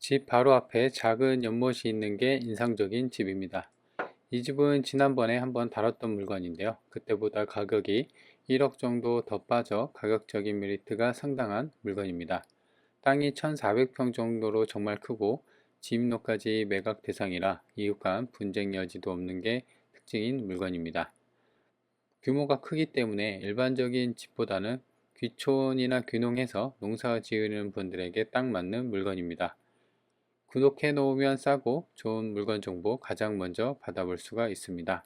집 바로 앞에 작은 연못이 있는 게 인상적인 집입니다. 이 집은 지난번에 한번 다뤘던 물건인데요. 그때보다 가격이 1억 정도 더 빠져 가격적인 메리트가 상당한 물건입니다. 땅이 1,400평 정도로 정말 크고 지입로까지 매각 대상이라 이웃 간 분쟁 여지도 없는 게 특징인 물건입니다. 규모가 크기 때문에 일반적인 집보다는 귀촌이나 귀농해서 농사 지으는 분들에게 딱 맞는 물건입니다. 구독해 놓으면 싸고 좋은 물건 정보 가장 먼저 받아볼 수가 있습니다.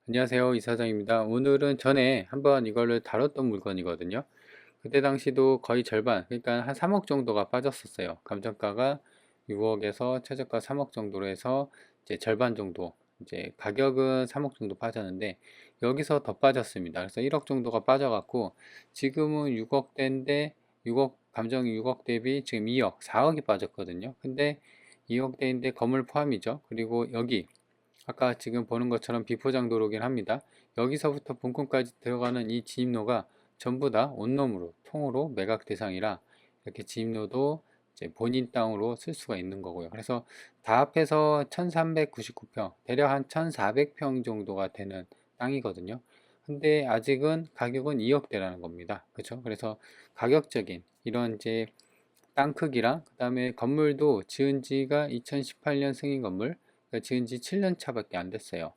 안녕하세요, 이사장입니다. 오늘은 전에 한번 이거를 다뤘던 물건이거든요. 그때 당시도 거의 절반, 그러니까 한 3억 정도가 빠졌었어요. 감정가가 6억에서 최저가 3억 정도로 해서 이제 절반 정도, 이제 가격은 3억 정도 빠졌는데 여기서 더 빠졌습니다. 그래서 1억 정도가 빠져갖고 지금은 6억대인데 6억 감정이 6억 대비 지금 2억, 4억이 빠졌거든요. 근데 2억대인데 건물 포함이죠. 그리고 여기 아까 지금 보는 것처럼 비포장 도로긴 합니다. 여기서부터 본권까지 들어가는 이 진입로가 전부 다 온룸으로 통으로 매각 대상이라 이렇게 진입로도 이제 본인 땅으로 쓸 수가 있는 거고요. 그래서 다 합해서 1399평, 대략 한 1400평 정도가 되는 땅이거든요. 근데 아직은 가격은 2억대라는 겁니다. 그렇죠? 그래서 가격적인 이런 이제 땅 크기랑 그 다음에 건물도 지은 지가 2018년 승인 건물, 그러니까 지은 지 7년 차밖에 안 됐어요.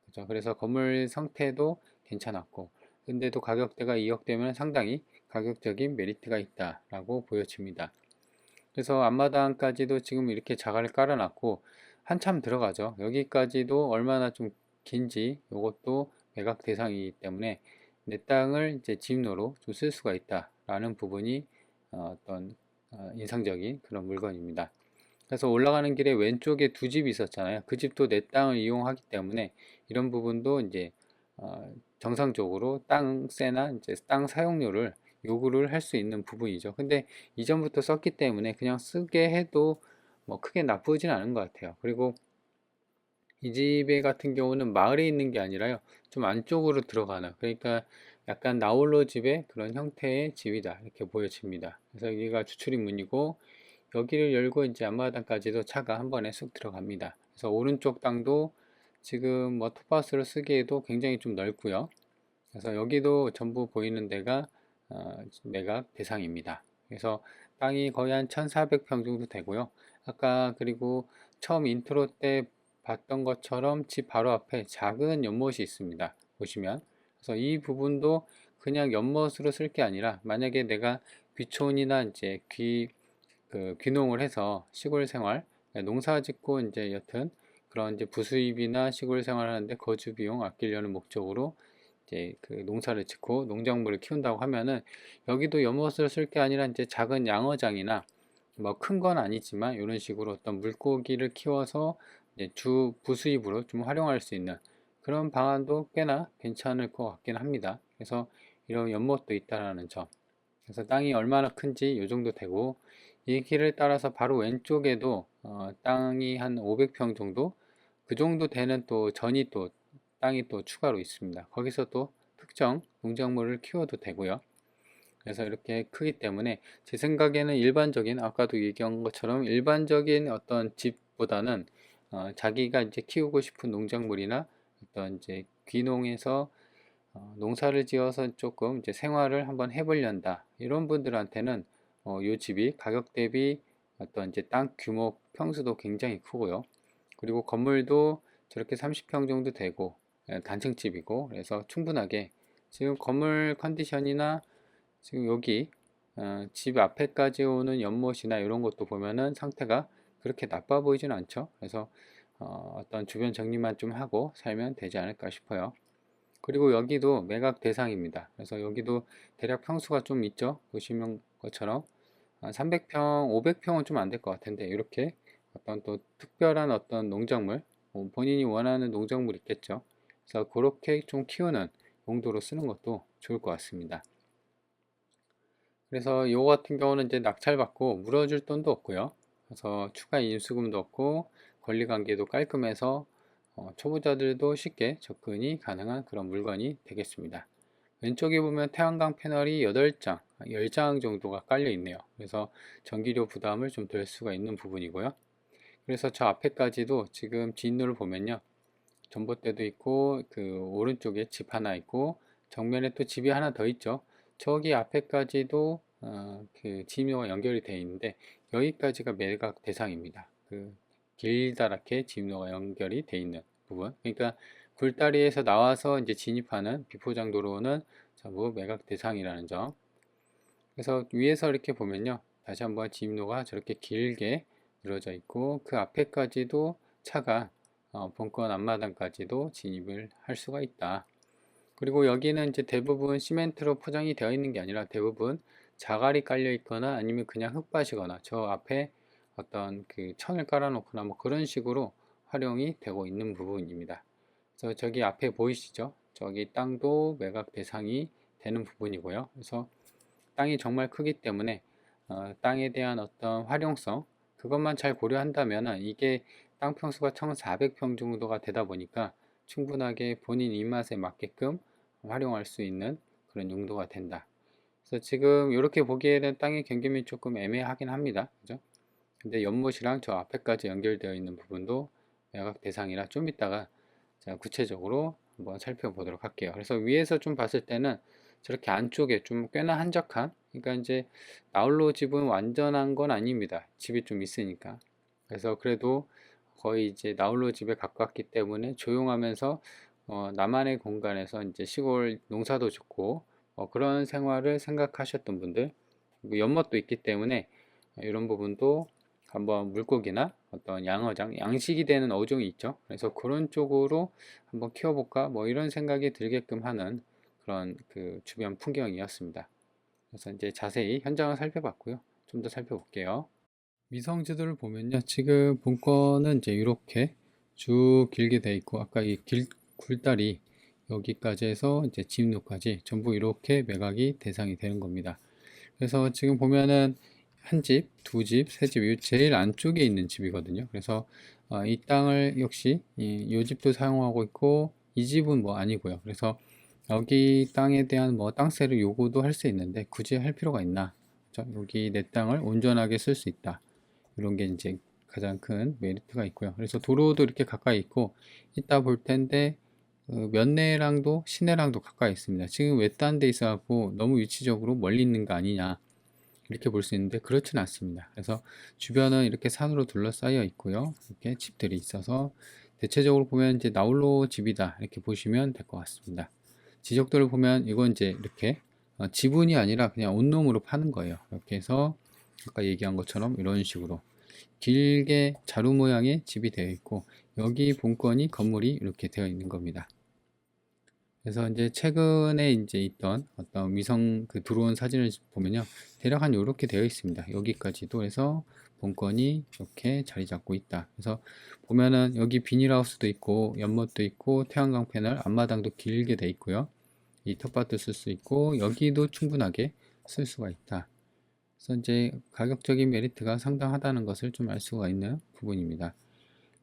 그죠? 그래서 건물 상태도 괜찮았고, 근데도 가격대가 2억대면 상당히 가격적인 메리트가 있다라고 보여집니다. 그래서 앞마당까지도 지금 이렇게 자갈을 깔아놨고, 한참 들어가죠. 여기까지도 얼마나 좀 긴지 이것도 매각 대상이기 때문에 내 땅을 이제 집로로 좀 쓸 수가 있다라는 부분이 어떤 인상적인 그런 물건입니다. 그래서 올라가는 길에 왼쪽에 두 집이 있었잖아요. 그 집도 내 땅을 이용하기 때문에 이런 부분도 이제 정상적으로 땅세나 이제 땅 사용료를 요구를 할 수 있는 부분이죠. 근데 이전부터 썼기 때문에 그냥 쓰게 해도 뭐 크게 나쁘진 않은 것 같아요. 그리고 이 집에 같은 경우는 마을에 있는 게 아니라요. 좀 안쪽으로 들어가는, 그러니까 약간 나홀로 집의 그런 형태의 집이다. 이렇게 보여집니다. 그래서 여기가 주출입 문이고, 여기를 열고 이제 앞마당까지도 차가 한 번에 쑥 들어갑니다. 그래서 오른쪽 땅도 지금 뭐 텃밭으로 쓰기에도 굉장히 좀 넓고요. 그래서 여기도 전부 보이는 데가 매각 대상입니다. 그래서 땅이 거의 한 1,400평 정도 되고요. 아까 그리고 처음 인트로 때 봤던 것처럼 집 바로 앞에 작은 연못이 있습니다. 보시면. 그래서 이 부분도 그냥 연못으로 쓸 게 아니라 만약에 내가 귀촌이나 이제 귀농을 해서 시골 생활, 농사 짓고 이제 여튼 그런 이제 부수입이나 시골 생활 하는데 거주 비용 아끼려는 목적으로 이제 그 농사를 짓고 농작물을 키운다고 하면은 여기도 연못을 쓸 게 아니라 이제 작은 양어장이나 뭐 큰 건 아니지만 이런 식으로 어떤 물고기를 키워서 이제 주 부수입으로 좀 활용할 수 있는 그런 방안도 꽤나 괜찮을 것 같긴 합니다. 그래서 이런 연못도 있다라는 점. 그래서 땅이 얼마나 큰지 이 정도 되고 이 길을 따라서 바로 왼쪽에도 땅이 한 500평 정도 그 정도 되는 또 전이 또 땅이 또 추가로 있습니다. 거기서 또 특정 농작물을 키워도 되고요. 그래서 이렇게 크기 때문에 제 생각에는 일반적인 아까도 얘기한 것처럼 일반적인 어떤 집보다는 자기가 이제 키우고 싶은 농작물이나 어떤 이제 귀농해서 농사를 지어서 조금 이제 생활을 한번 해보련다 이런 분들한테는 요 집이 가격 대비 어떤 이제 땅 규모 평수도 굉장히 크고요. 그리고 건물도 저렇게 30평 정도 되고 단층집이고 그래서 충분하게 지금 건물 컨디션이나 지금 여기 집 앞에까지 오는 연못이나 이런 것도 보면은 상태가 그렇게 나빠 보이진 않죠. 그래서 어떤 주변 정리만 좀 하고 살면 되지 않을까 싶어요. 그리고 여기도 매각 대상입니다. 그래서 여기도 대략 평수가 좀 있죠. 보시면 것처럼 300평, 500평은 좀 안 될 것 같은데 이렇게 어떤 또 특별한 어떤 농작물, 본인이 원하는 농작물 있겠죠. 그래서 그렇게 좀 키우는 용도로 쓰는 것도 좋을 것 같습니다. 그래서 이거 같은 경우는 이제 낙찰받고 물어줄 돈도 없고요. 그래서 추가 인수금도 없고 권리관계도 깔끔해서 초보자들도 쉽게 접근이 가능한 그런 물건이 되겠습니다. 왼쪽에 보면 태양광 패널이 8장, 10장 정도가 깔려 있네요. 그래서 전기료 부담을 좀 덜 수가 있는 부분이고요. 그래서 저 앞에까지도 지금 진로를 보면요. 전봇대도 있고 그 오른쪽에 집 하나 있고 정면에 또 집이 하나 더 있죠. 저기 앞에까지도 그 진로가 연결이 되어 있는데 여기까지가 매각 대상입니다. 그 길다랗게 진로가 연결이 되어 있는 부분. 그러니까 굴다리에서 나와서 이제 진입하는 비포장 도로는 전부 매각 대상이라는 점. 그래서 위에서 이렇게 보면요. 다시 한번 진로가 저렇게 길게 늘어져 있고 그 앞에까지도 차가 본권 앞마당까지도 진입을 할 수가 있다. 그리고 여기는 이제 대부분 시멘트로 포장이 되어 있는 게 아니라 대부분 자갈이 깔려 있거나 아니면 그냥 흙밭이거나 저 앞에 어떤 그 천을 깔아 놓거나 뭐 그런 식으로 활용이 되고 있는 부분입니다. 그래서 저기 앞에 보이시죠? 저기 땅도 매각 대상이 되는 부분이고요. 그래서 땅이 정말 크기 때문에 땅에 대한 어떤 활용성 그것만 잘 고려한다면 이게 땅 평수가 1400평 정도가 되다 보니까 충분하게 본인 입맛에 맞게끔 활용할 수 있는 그런 용도가 된다. 그래서 지금 이렇게 보기에는 땅의 경계면이 조금 애매하긴 합니다. 그죠? 근데 연못이랑 저 앞에까지 연결되어 있는 부분도 매각 대상이라 좀 이따가 제가 구체적으로 한번 살펴보도록 할게요. 그래서 위에서 좀 봤을 때는 저렇게 안쪽에 좀 꽤나 한적한, 그러니까 이제 나홀로 집은 완전한 건 아닙니다. 집이 좀 있으니까. 그래서 그래도 거의 이제 나홀로 집에 가깝기 때문에 조용하면서 나만의 공간에서 이제 시골 농사도 짓고 그런 생활을 생각하셨던 분들, 그리고 연못도 있기 때문에 이런 부분도 한번 물고기나 어떤 양어장, 양식이 되는 어종이 있죠. 그래서 그런 쪽으로 한번 키워볼까? 뭐 이런 생각이 들게끔 하는 그런 그 주변 풍경이었습니다. 그래서 이제 자세히 현장을 살펴봤고요. 좀 더 살펴볼게요. 위성지도를 보면요. 지금 본권은 이제 이렇게 쭉 길게 돼 있고, 아까 이 굴다리 여기까지 해서 이제 진입로까지 전부 이렇게 매각이 대상이 되는 겁니다. 그래서 지금 보면은 한 집, 두 집, 세 집, 이 제일 안쪽에 있는 집이거든요. 그래서 이 땅을 역시 이 집도 사용하고 있고 이 집은 뭐 아니고요. 그래서 여기 땅에 대한 뭐 땅세를 요구도 할 수 있는데 굳이 할 필요가 있나? 그렇죠? 여기 내 땅을 온전하게 쓸 수 있다. 이런 게 이제 가장 큰 메리트가 있고요. 그래서 도로도 이렇게 가까이 있고 이따 볼 텐데 면내랑도 시내랑도 가까이 있습니다. 지금 외딴 데 있어갖고 너무 위치적으로 멀리 있는 거 아니냐 이렇게 볼 수 있는데 그렇지는 않습니다. 그래서 주변은 이렇게 산으로 둘러싸여 있고요. 이렇게 집들이 있어서 대체적으로 보면 이제 나홀로 집이다 이렇게 보시면 될 것 같습니다. 지적도를 보면 이건 이제 이렇게 지분이 아니라 그냥 온룸으로 파는 거예요. 이렇게 해서 아까 얘기한 것처럼 이런 식으로 길게 자루 모양의 집이 되어 있고 여기 본건이 건물이 이렇게 되어 있는 겁니다. 그래서 이제 최근에 이제 있던 어떤 위성 그 들어온 사진을 보면요. 대략 한 이렇게 되어 있습니다. 여기까지도 해서 본건이 이렇게 자리 잡고 있다. 그래서 보면은 여기 비닐하우스도 있고 연못도 있고 태양광 패널 앞마당도 길게 돼 있고요. 이 텃밭도 쓸 수 있고 여기도 충분하게 쓸 수가 있다. 그래서 이제 가격적인 메리트가 상당하다는 것을 좀 알 수가 있는 부분입니다.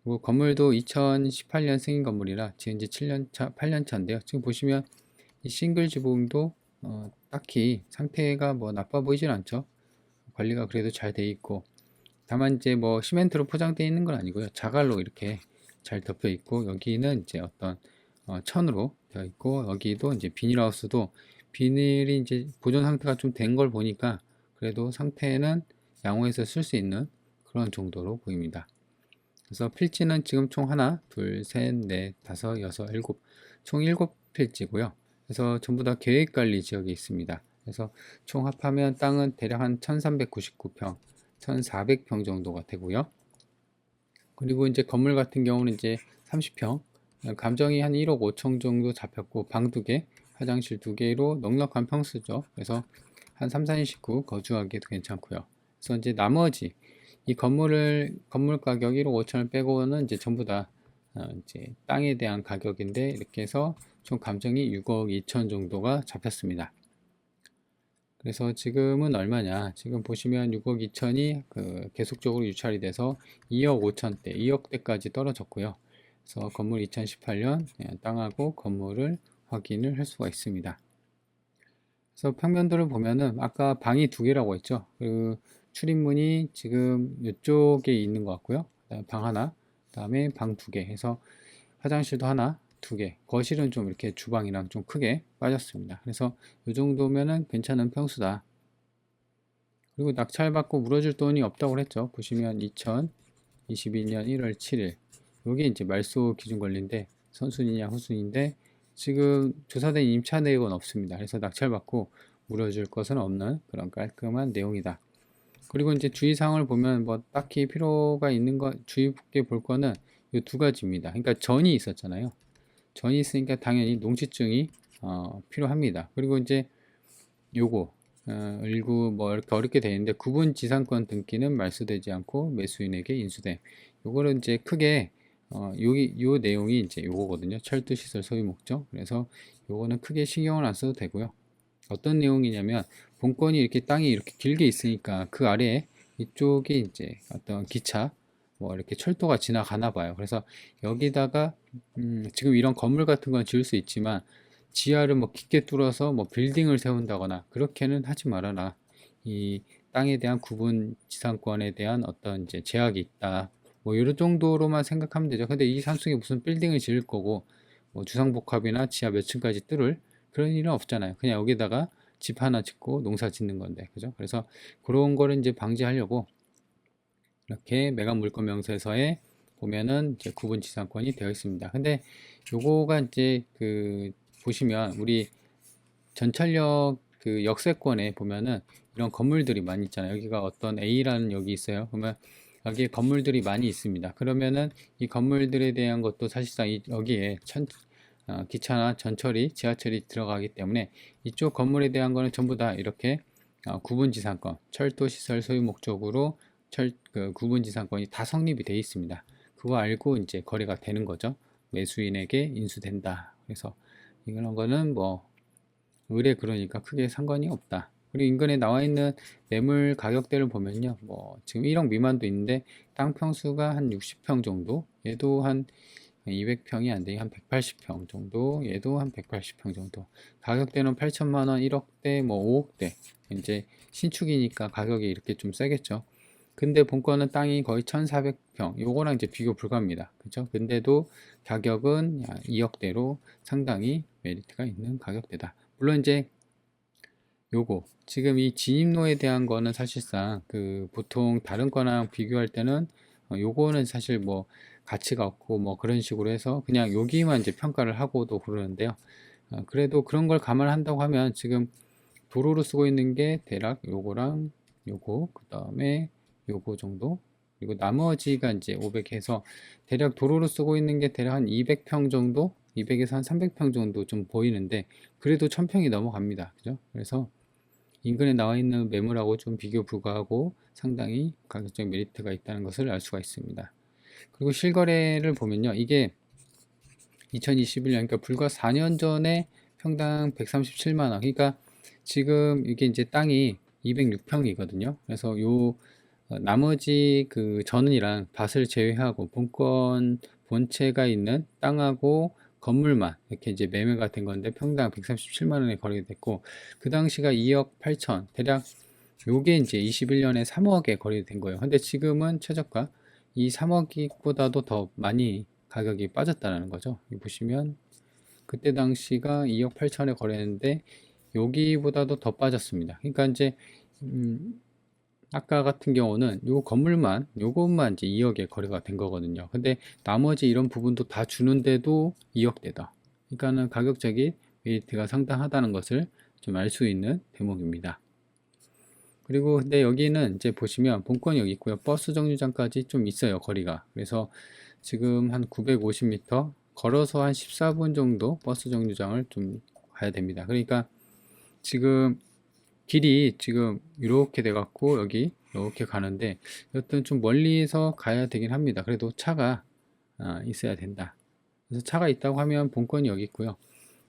그리고 건물도 2018년 승인 건물이라 지금 이제 7년차, 8년차인데요. 지금 보시면 이 싱글 지붕도 딱히 상태가 뭐 나빠 보이진 않죠. 관리가 그래도 잘 돼 있고 다만 이제 뭐 시멘트로 포장되어 있는 건 아니고요. 자갈로 이렇게 잘 덮여 있고 여기는 이제 어떤 천으로 되어 있고 여기도 이제 비닐하우스도 비닐이 이제 보존 상태가 좀 된 걸 보니까 그래도 상태는 양호해서 쓸 수 있는 그런 정도로 보입니다. 그래서 필지는 지금 총 하나, 둘, 셋, 넷, 다섯, 여섯, 일곱, 총 7필지고요. 그래서 전부 다 계획관리 지역에 있습니다. 그래서 총 합하면 땅은 대략 한 1399평, 1400평 정도가 되고요. 그리고 이제 건물 같은 경우는 이제 30평, 감정이 한 1억 5천 정도 잡혔고 방 2개, 화장실 2개로 넉넉한 평수죠. 그래서 한 3, 4인 식구 거주하기도 괜찮고요. 그래서 이제 나머지 이 건물 가격 1억 5천을 빼고는 이제 전부 다 이제 땅에 대한 가격인데 이렇게 해서 총 감정이 6억 2천 정도가 잡혔습니다. 그래서 지금은 얼마냐? 지금 보시면 6억 2천이 계속적으로 유찰이 돼서 2억 5천대, 2억대까지 떨어졌고요. 그래서 건물 2018년 땅하고 건물을 확인을 할 수가 있습니다. 그래서 평면도를 보면은 아까 방이 두 개라고 했죠. 그 출입문이 지금 이쪽에 있는 것 같고요. 그다음에 방 하나, 그다음에 방 두 개 해서 화장실도 하나, 두 개. 거실은 좀 이렇게 주방이랑 좀 크게 빠졌습니다. 그래서 이 정도면은 괜찮은 평수다. 그리고 낙찰받고 물어줄 돈이 없다고 그랬죠. 보시면 2022년 1월 7일. 여기 이제 말소 기준 권리인데 선순위냐 후순위인데 지금 조사된 임차 내역은 없습니다. 그래서 낙찰받고 물어줄 것은 없는 그런 깔끔한 내용이다. 그리고 이제 주의사항을 보면 뭐 딱히 필요가 있는 거 주의 깊게 볼 거는 이 두 가지입니다. 그러니까 전이 있었잖아요. 전이 있으니까 당연히 농지증이 필요합니다. 그리고 이제 요거 일부 뭐 이렇게 어렵게 되어 있는데 구분 지상권 등기는 말소되지 않고 매수인에게 인수됨. 요거는 이제 크게 여기 요 내용이 이제 요거거든요. 철도 시설 소유 목적. 그래서 요거는 크게 신경을 안 써도 되고요. 어떤 내용이냐면 본권이 이렇게 땅이 이렇게 길게 있으니까 그 아래에 이쪽에 이제 어떤 기차 뭐 이렇게 철도가 지나가나 봐요. 그래서 여기다가 지금 이런 건물 같은 건 지을 수 있지만 지하를 뭐 깊게 뚫어서 뭐 빌딩을 세운다거나 그렇게는 하지 말아라. 이 땅에 대한 구분 지상권에 대한 어떤 이제 제약이 있다. 뭐 이런 정도로만 생각하면 되죠. 근데 이 산속에 무슨 빌딩을 지을 거고 뭐 주상복합이나 지하 몇 층까지 뚫을 그런 일은 없잖아요. 그냥 여기다가 집 하나 짓고 농사 짓는 건데, 그죠? 그래서 그런 거를 이제 방지하려고 이렇게 매각 물권 명세서에 보면은 이제 구분 지상권이 되어 있습니다. 근데 요거가 이제 그 보시면 우리 전철역 그 역세권에 보면은 이런 건물들이 많이 있잖아요. 여기가 어떤 A라는 역이 있어요. 그러면 여기에 건물들이 많이 있습니다. 그러면은 이 건물들에 대한 것도 사실상 여기에 기차나 전철이 지하철이 들어가기 때문에 이쪽 건물에 대한 거는 전부 다 이렇게 구분지상권, 철도시설 소유 목적으로 구분지상권이 다 성립이 되어 있습니다. 그거 알고 이제 거래가 되는 거죠. 매수인에게 인수된다. 그래서 이런 거는 뭐 의뢰 그러니까 크게 상관이 없다. 그리고 인근에 나와 있는 매물 가격대를 보면요. 뭐 지금 1억 미만도 있는데 땅 평수가 한 60평 정도, 얘도 한 200평이 안 되게 한 180평 정도, 얘도 한 180평 정도. 가격대는 8천만 원, 1억대, 뭐 5억대. 이제 신축이니까 가격이 이렇게 좀 세겠죠. 근데 본권은 땅이 거의 1,400평. 요거랑 이제 비교 불가합니다. 그죠? 근데도 가격은 2억대로 상당히 메리트가 있는 가격대다. 물론 이제 요거 지금 이 진입로에 대한 거는 사실상 그 보통 다른 거랑 비교할 때는 요거는 사실 뭐 가치가 없고 뭐 그런 식으로 해서 그냥 여기만 이제 평가를 하고도 그러는데요. 그래도 그런 걸 감안한다고 하면 지금 도로로 쓰고 있는 게 대략 요거랑 요거 그 다음에 요거 정도 그리고 나머지가 이제 500 해서 대략 도로로 쓰고 있는 게 대략 한 200평 정도 200에서 한 300평 정도 좀 보이는데 그래도 1000평이 넘어갑니다. 그죠? 그래서 인근에 나와 있는 매물하고 좀 비교 불가하고 상당히 가격적 메리트가 있다는 것을 알 수가 있습니다. 그리고 실거래를 보면요. 이게 2021년, 그러니까 불과 4년 전에 평당 137만원. 그러니까 지금 이게 이제 땅이 206평이거든요. 그래서 요 나머지 그 전원이랑 밭을 제외하고 본권 본체가 있는 땅하고 건물만 이렇게 이제 매매가 된 건데 평당 137만 원에 거래됐고 그 당시가 2억 8천 대략 요게 이제 21년에 3억에 거래된 거예요. 근데 지금은 최저가 이 3억보다도 더 많이 가격이 빠졌다는 거죠. 여기 보시면 그때 당시가 2억 8천에 거래했는데 여기보다도 더 빠졌습니다. 그러니까 이제 아까 같은 경우는 요 건물만 요것만 이제 2억에 거래가 된 거거든요. 근데 나머지 이런 부분도 다 주는데도 2억대다. 그러니까는 가격적인 메리트가 상당하다는 것을 좀 알 수 있는 대목입니다. 그리고 근데 여기는 이제 보시면 본권이 여기 있고요. 버스 정류장까지 좀 있어요, 거리가. 그래서 지금 한 950m 걸어서 한 14분 정도 버스 정류장을 좀 가야 됩니다. 그러니까 지금 길이 지금 이렇게 돼 갖고 여기 이렇게 가는데 여튼 좀 멀리서 가야 되긴 합니다. 그래도 차가 있어야 된다. 그래서 차가 있다고 하면 본권이 여기 있고요.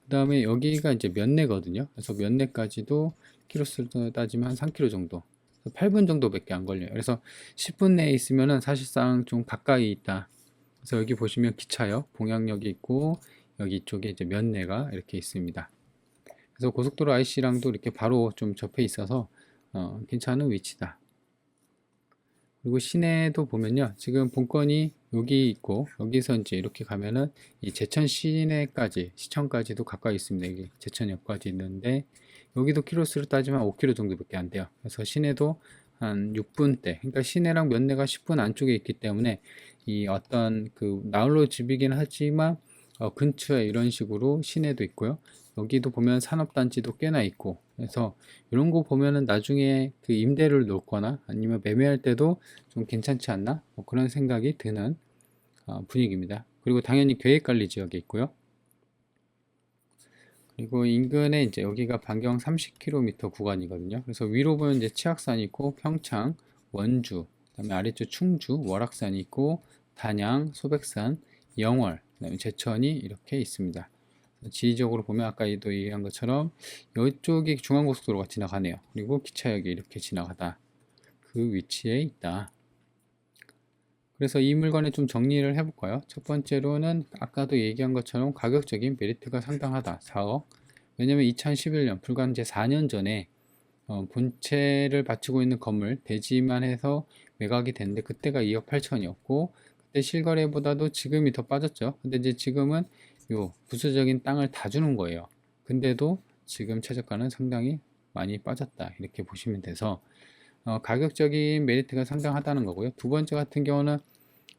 그 다음에 여기가 이제 면내거든요. 그래서 면내까지도 키로수로 따지면 한 3km 정도. 8분 정도밖에 안 걸려요. 그래서 10분 내에 있으면은 사실상 좀 가까이 있다. 그래서 여기 보시면 기차역, 봉양역이 있고 여기 쪽에 이제 면내가 이렇게 있습니다. 그래서 고속도로 IC랑도 이렇게 바로 좀 접해 있어서 괜찮은 위치다. 그리고 시내도 보면요, 지금 본건이 여기 있고 여기서 이제 이렇게 가면은 이 제천 시내까지, 시청까지도 가까이 있습니다. 여기 제천역까지 있는데 여기도 키로수로 따지면 5km 정도밖에 안 돼요. 그래서 시내도 한 6분대, 그러니까 시내랑 면내가 10분 안쪽에 있기 때문에 이 어떤 그 나홀로 집이긴 하지만 근처에 이런 식으로 시내도 있고요. 여기도 보면 산업단지도 꽤나 있고, 그래서 이런 거 보면은 나중에 그 임대를 놓거나 아니면 매매할 때도 좀 괜찮지 않나? 뭐 그런 생각이 드는 분위기입니다. 그리고 당연히 계획관리 지역에 있고요. 그리고 인근에 이제 여기가 반경 30km 구간이거든요. 그래서 위로 보면 이제 치악산이 있고 평창, 원주, 그다음에 아래쪽 충주, 월악산이 있고 단양, 소백산, 영월, 그다음에 제천이 이렇게 있습니다. 지리적으로 보면 아까도 얘기한 것처럼 이쪽이 중앙고속도로가 지나가네요. 그리고 기차역이 이렇게 지나가다 그 위치에 있다. 그래서 이 물건을 좀 정리를 해볼까요? 첫 번째로는 아까도 얘기한 것처럼 가격적인 메리트가 상당하다. 4억. 왜냐면 2011년, 불과 이제 4년 전에 본체를 바치고 있는 건물 대지만 해서 매각이 됐는데 그때가 2억 8천이었고 그때 실거래보다도 지금이 더 빠졌죠. 근데 이제 지금은 요 부수적인 땅을 다 주는 거예요. 근데도 지금 최저가는 상당히 많이 빠졌다. 이렇게 보시면 돼서 가격적인 메리트가 상당하다는 거고요. 두 번째 같은 경우는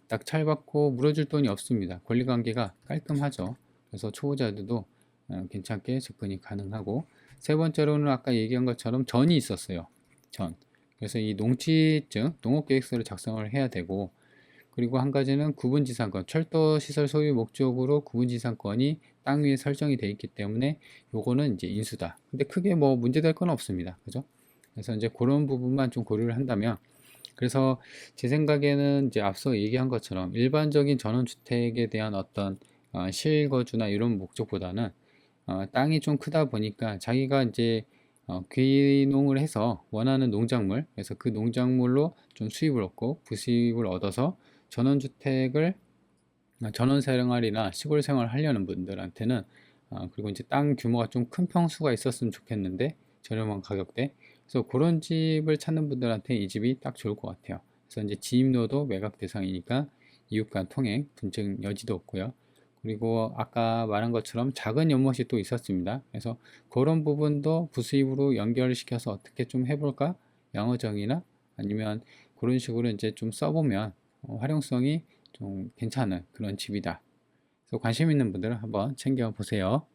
낙찰받고 물어줄 돈이 없습니다. 권리관계가 깔끔하죠. 그래서 초보자들도 괜찮게 접근이 가능하고, 세 번째로는 아까 얘기한 것처럼 전이 있었어요. 전. 그래서 이 농지증, 농업계획서를 작성을 해야 되고, 그리고 한 가지는 구분지상권, 철도시설 소유 목적으로 구분지상권이 땅 위에 설정이 되어 있기 때문에 요거는 이제 인수다. 근데 크게 뭐 문제될 건 없습니다. 그죠? 그래서 이제 그런 부분만 좀 고려를 한다면, 그래서 제 생각에는 이제 앞서 얘기한 것처럼 일반적인 전원주택에 대한 어떤 실거주나 이런 목적보다는 땅이 좀 크다 보니까 자기가 이제 귀농을 해서 원하는 농작물, 그래서 그 농작물로 좀 수입을 얻고 부수입을 얻어서 전원주택을 전원 생활이나 시골 생활 하려는 분들한테는 그리고 이제 땅 규모가 좀 큰 평수가 있었으면 좋겠는데 저렴한 가격대, 그래서 그런 집을 찾는 분들한테 이 집이 딱 좋을 것 같아요. 그래서 이제 지입로도 매각 대상이니까 이웃 간 통행 분쟁 여지도 없고요. 그리고 아까 말한 것처럼 작은 연못이 또 있었습니다. 그래서 그런 부분도 부수입으로 연결시켜서 어떻게 좀 해볼까? 양어정이나 아니면 그런 식으로 이제 좀 써보면 활용성이 좀 괜찮은 그런 집이다. 그래서 관심 있는 분들은 한번 챙겨 보세요.